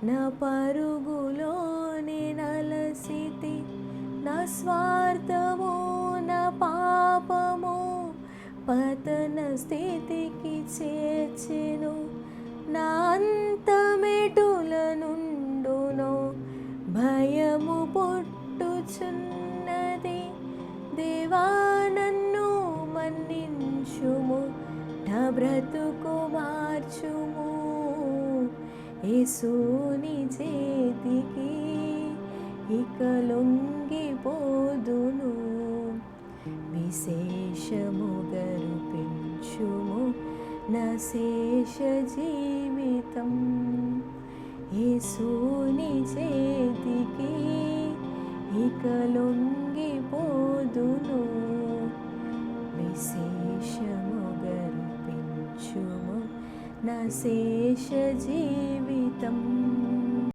నా పరుగులోని నలసితి, నా స్వార్థము నా పాపము పతన స్థితికి చేర్చెను. నా అంతమెటుల నుండునో భయము పుట్టుచున్నది. దేవా నన్ను మన్నించుము, నా బ్రతుకు మార్చుము. యేసుని చేతికి ఇక లొంగిపోదును. విశేషముగా రూపించుము నా శేష జీవితం. యేసుని చేతికి ఇక లొంగిపోదును. విశేషముగా రూపించుము నా శేష జీవితం.